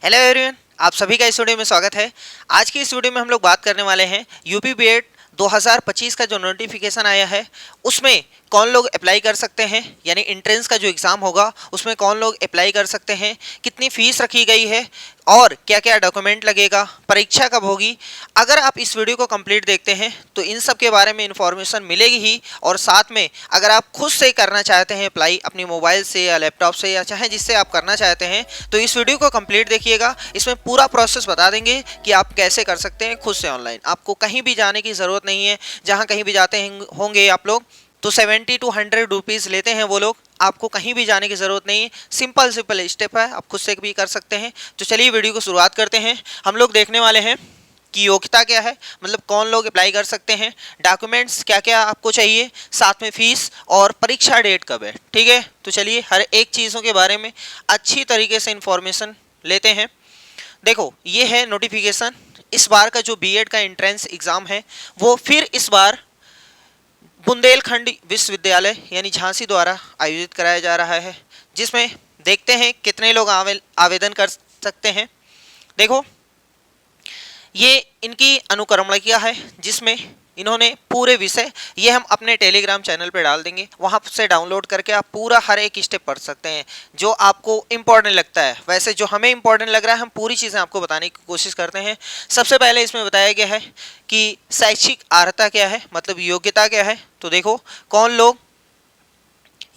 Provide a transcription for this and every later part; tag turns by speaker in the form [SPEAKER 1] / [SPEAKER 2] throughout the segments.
[SPEAKER 1] Hello everyone, आप सभी का इस वीडियो में स्वागत है। आज की इस वीडियो में हम लोग बात करने वाले हैं यूपी बीएड 2025 का जो नोटिफिकेशन आया है उसमें कौन लोग अप्लाई कर सकते हैं, यानी एंट्रेंस का जो एग्ज़ाम होगा उसमें कौन लोग अप्लाई कर सकते हैं, कितनी फ़ीस रखी गई है और क्या क्या डॉक्यूमेंट लगेगा, परीक्षा कब होगी। अगर आप इस वीडियो को कंप्लीट देखते हैं तो इन सब के बारे में इन्फॉर्मेशन मिलेगी ही, और साथ में अगर आप खुद से करना चाहते हैं अप्लाई अपनी मोबाइल से या लैपटॉप से या चाहे जिससे आप करना चाहते हैं तो इस वीडियो को कंप्लीट देखिएगा। इसमें पूरा प्रोसेस बता देंगे कि आप कैसे कर सकते हैं खुद से ऑनलाइन। आपको कहीं भी जाने की ज़रूरत नहीं है। जहाँ कहीं भी जाते होंगे आप लोग तो 70 to 100 रुपीज़ लेते हैं वो लोग। आपको कहीं भी जाने की ज़रूरत नहीं है, सिंपल सिंपल स्टेप है, आप खुद से भी कर सकते हैं। तो चलिए वीडियो को शुरुआत करते हैं। हम लोग देखने वाले हैं कि योग्यता क्या है, मतलब कौन लोग अप्लाई कर सकते हैं, डॉक्यूमेंट्स क्या क्या आपको चाहिए, साथ में फीस और परीक्षा डेट कब है। ठीक है, तो चलिए हर एक चीज़ों के बारे में अच्छी तरीके से इंफॉर्मेशन लेते हैं। देखो, ये है नोटिफिकेशन। इस बार का जो बीएड का एंट्रेंस एग्ज़ाम है वो फिर इस बार बुंदेलखंड विश्वविद्यालय यानी झांसी द्वारा आयोजित कराया जा रहा है, जिसमें देखते हैं कितने लोग आवेदन कर सकते हैं। देखो, ये इनकी अनुक्रमणिका है जिसमें इन्होंने पूरे विषय ये हम अपने टेलीग्राम चैनल पे डाल देंगे, वहाँ से डाउनलोड करके आप पूरा हर एक स्टेप पढ़ सकते हैं जो आपको इम्पोर्टेंट लगता है। वैसे जो हमें इम्पोर्टेंट लग रहा है हम पूरी चीज़ें आपको बताने की कोशिश करते हैं। सबसे पहले इसमें बताया गया है कि शैक्षिक अर्हता क्या है, मतलब योग्यता क्या है। तो देखो कौन लोग,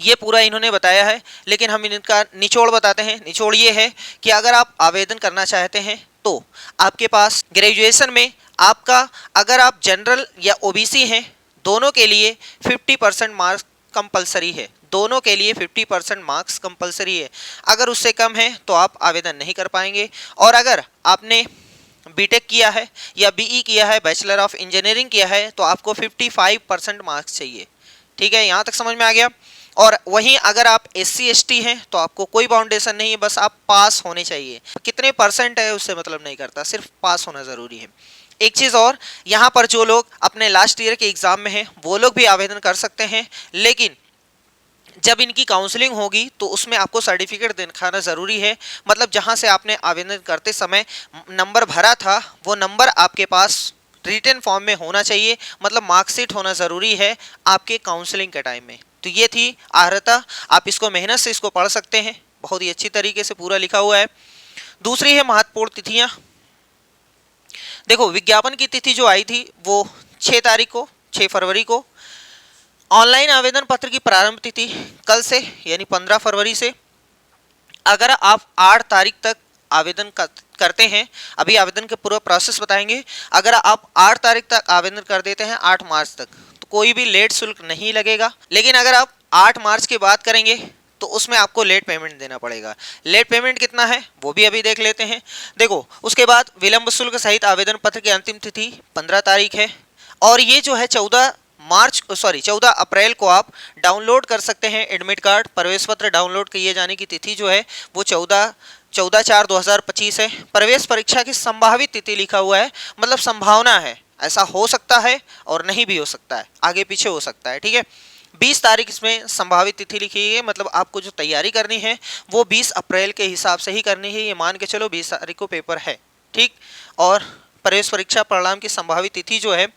[SPEAKER 1] ये पूरा इन्होंने बताया है, लेकिन हम इनका निचोड़ बताते हैं। निचोड़ ये है कि अगर आप आवेदन करना चाहते हैं तो आपके पास ग्रेजुएशन में आपका, अगर आप जनरल या ओबीसी हैं, दोनों के लिए 50% मार्क्स कंपलसरी है। दोनों के लिए 50% मार्क्स कंपलसरी है। अगर उससे कम है तो आप आवेदन नहीं कर पाएंगे। और अगर आपने बीटेक किया है या बीई किया है, बैचलर ऑफ इंजीनियरिंग किया है, तो आपको 55% मार्क्स चाहिए। ठीक है, यहाँ तक समझ में आ गया। और वहीं अगर आप SC ST हैं तो आपको कोई बाउंडेशन नहीं है, बस आप पास होने चाहिए। कितने परसेंट है उससे मतलब नहीं करता, सिर्फ पास होना ज़रूरी है। एक चीज़ और, यहाँ पर जो लोग अपने लास्ट ईयर के एग्ज़ाम में हैं वो लोग भी आवेदन कर सकते हैं, लेकिन जब इनकी काउंसलिंग होगी तो उसमें आपको सर्टिफिकेट दिखाना ज़रूरी है। मतलब जहाँ से आपने आवेदन करते समय नंबर भरा था वो नंबर आपके पास रिटन फॉर्म में होना चाहिए, मतलब मार्कशीट होना ज़रूरी है आपके काउंसलिंग के टाइम में। तो ये थी अर्हता। आप इसको मेहनत से इसको पढ़ सकते हैं, बहुत ही अच्छी तरीके से पूरा लिखा हुआ है। दूसरी है महत्वपूर्ण तिथियाँ। देखो, विज्ञापन की तिथि जो आई थी वो 6 तारीख को, 6 फरवरी को। ऑनलाइन आवेदन पत्र की प्रारंभ तिथि कल से यानी 15 फरवरी से। अगर आप 8 तारीख तक आवेदन करते हैं, अभी आवेदन के पूरा प्रोसेस बताएंगे। अगर आप 8 तारीख तक आवेदन कर देते हैं 8 मार्च तक तो कोई भी लेट शुल्क नहीं लगेगा। लेकिन अगर आप 8 मार्च की बात करेंगे तो उसमें आपको लेट पेमेंट देना पड़ेगा। लेट पेमेंट कितना है वो भी अभी देख लेते हैं। देखो, उसके बाद विलंब शुल्क सहित आवेदन पत्र की अंतिम तिथि 15 तारीख है। और ये जो है 14 अप्रैल को आप डाउनलोड कर सकते हैं एडमिट कार्ड। प्रवेश पत्र डाउनलोड किए जाने की तिथि जो है वो 14/4/2025 है। प्रवेश परीक्षा की संभावित तिथि लिखा हुआ है, मतलब संभावना है, ऐसा हो सकता है और नहीं भी हो सकता है, आगे पीछे हो सकता है। ठीक है, 20 तारीख इसमें संभावित तिथि लिखी है, मतलब आपको जो तैयारी करनी है वो 20 अप्रैल के हिसाब से ही करनी है। ये मान के चलो 20 तारीख को पेपर है। ठीक, और प्रवेश परीक्षा परिणाम की संभावित तिथि जो है,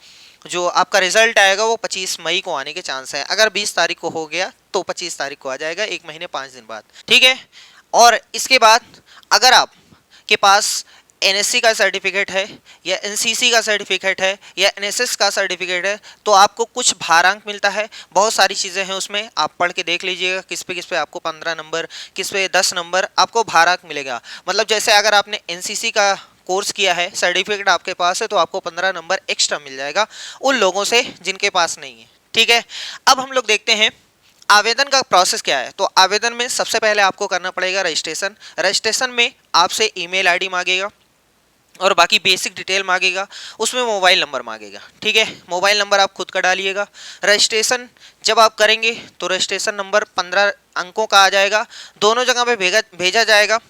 [SPEAKER 1] जो आपका रिजल्ट आएगा वो 25 मई को आने के चांस है। अगर 20 तारीख को हो गया तो 25 तारीख को आ जाएगा, 1 महीने 5 दिन बाद। ठीक है, और इसके बाद अगर आप के पास NSC का सर्टिफिकेट है या NCC का सर्टिफिकेट है या NSS का सर्टिफिकेट है तो आपको कुछ भारांक मिलता है। बहुत सारी चीज़ें हैं उसमें, आप पढ़ के देख लीजिएगा किस पे आपको 15 नंबर, किस पे 10 नंबर आपको भारांक मिलेगा। मतलब जैसे अगर आपने NCC का कोर्स किया है, सर्टिफिकेट आपके पास है, तो आपको 15 नंबर एक्स्ट्रा मिल जाएगा उन लोगों से जिनके पास नहीं है। ठीक है, अब हम लोग देखते हैं आवेदन का प्रोसेस क्या है। तो आवेदन में सबसे पहले आपको करना पड़ेगा रजिस्ट्रेशन। रजिस्ट्रेशन में आपसे ईमेल आईडी मांगेगा और बाकी बेसिक डिटेल मांगेगा, उसमें मोबाइल नंबर मांगेगा। ठीक है, मोबाइल नंबर आप खुद का डालिएगा। रजिस्ट्रेशन जब आप करेंगे तो रजिस्ट्रेशन नंबर 15 अंकों का आ जाएगा, दोनों जगह पे भेजा जाएगा,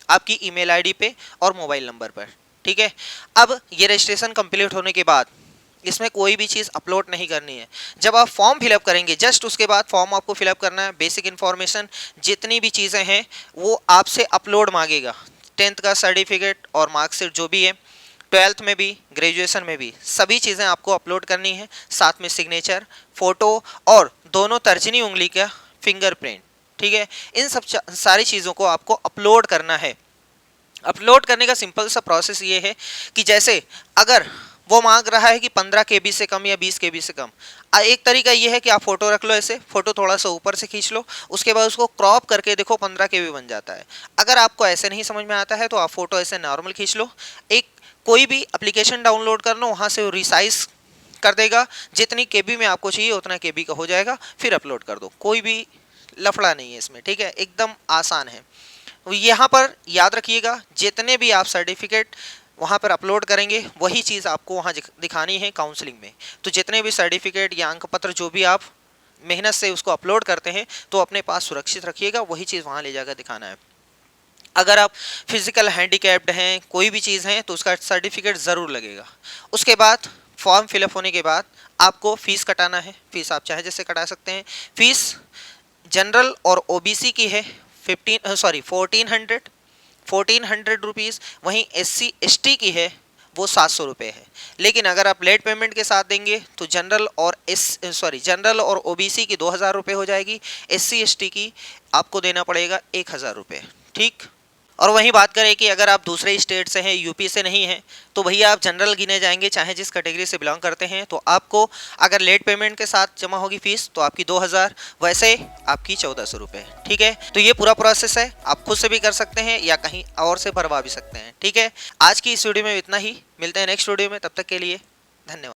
[SPEAKER 1] आपकी ईमेल आईडी पे और मोबाइल नंबर पर। ठीक है, अब ये रजिस्ट्रेशन कंप्लीट होने के बाद इसमें कोई भी चीज़ अपलोड नहीं करनी है। जब आप फॉर्म फिलअप करेंगे जस्ट उसके बाद फॉर्म आपको फिलअप करना है। बेसिक इन्फॉर्मेशन जितनी भी चीज़ें हैं वो आपसे अपलोड मांगेगा, 10th का सर्टिफिकेट और मार्कशीट जो भी है, 12th में भी, ग्रेजुएशन में भी, सभी चीज़ें आपको अपलोड करनी है। साथ में सिग्नेचर, फोटो और दोनों तर्जनी उंगली का फिंगरप्रिंट, ठीक है। इन सब सारी चीज़ों को आपको अपलोड करना है। अपलोड करने का सिंपल सा प्रोसेस ये है कि जैसे अगर वो मांग रहा है कि 15 KB से कम या 20 KB से कम, एक तरीका ये है कि आप फोटो रख लो, ऐसे फोटो थोड़ा सा ऊपर से खींच लो, उसके बाद उसको क्रॉप करके देखो 15 KB बन जाता है। अगर आपको ऐसे नहीं समझ में आता है तो आप फोटो ऐसे नॉर्मल खींच लो, एक कोई भी एप्लीकेशन डाउनलोड कर लो, वहाँ से वो रिसाइज कर देगा, जितनी KB में आपको चाहिए उतना KB का हो जाएगा, फिर अपलोड कर दो। कोई भी लफड़ा नहीं है इसमें, ठीक है, एकदम आसान है। यहाँ पर याद रखिएगा, जितने भी आप सर्टिफिकेट वहाँ पर अपलोड करेंगे वही चीज़ आपको वहाँ दिखानी है काउंसलिंग में। तो जितने भी सर्टिफिकेट या अंक पत्र जो भी आप मेहनत से उसको अपलोड करते हैं तो अपने पास सुरक्षित रखिएगा, वही चीज़ वहाँ ले जाकर दिखाना है। अगर आप फिजिकल हैंडीकैप्ड हैं, कोई भी चीज़ है, तो उसका सर्टिफिकेट ज़रूर लगेगा। उसके बाद फॉर्म फिलअप होने के बाद आपको फ़ीस कटाना है। फ़ीस आप चाहे जैसे कटा सकते हैं। फ़ीस जनरल और OBC की है 1400 रुपीज़, वहीं SC ST की है वो 700 रुपये है। लेकिन अगर आप लेट पेमेंट के साथ देंगे तो जनरल और OBC की 2000 रुपये हो जाएगी, SC ST की आपको देना पड़ेगा 1000 रुपये, ठीक। और वहीं बात करें कि अगर आप दूसरे स्टेट से हैं, यूपी से नहीं हैं, तो भैया आप जनरल गिने जाएंगे, चाहे जिस कैटेगरी से बिलोंग करते हैं। तो आपको अगर लेट पेमेंट के साथ जमा होगी फीस तो आपकी 2000, वैसे आपकी 1400 रुपये, ठीक है। तो ये पूरा प्रोसेस है, आप खुद से भी कर सकते हैं या कहीं और से भरवा भी सकते हैं, ठीक है। आज की इस वीडियो में इतना ही, मिलते हैं नेक्स्ट वीडियो में, तब तक के लिए धन्यवाद।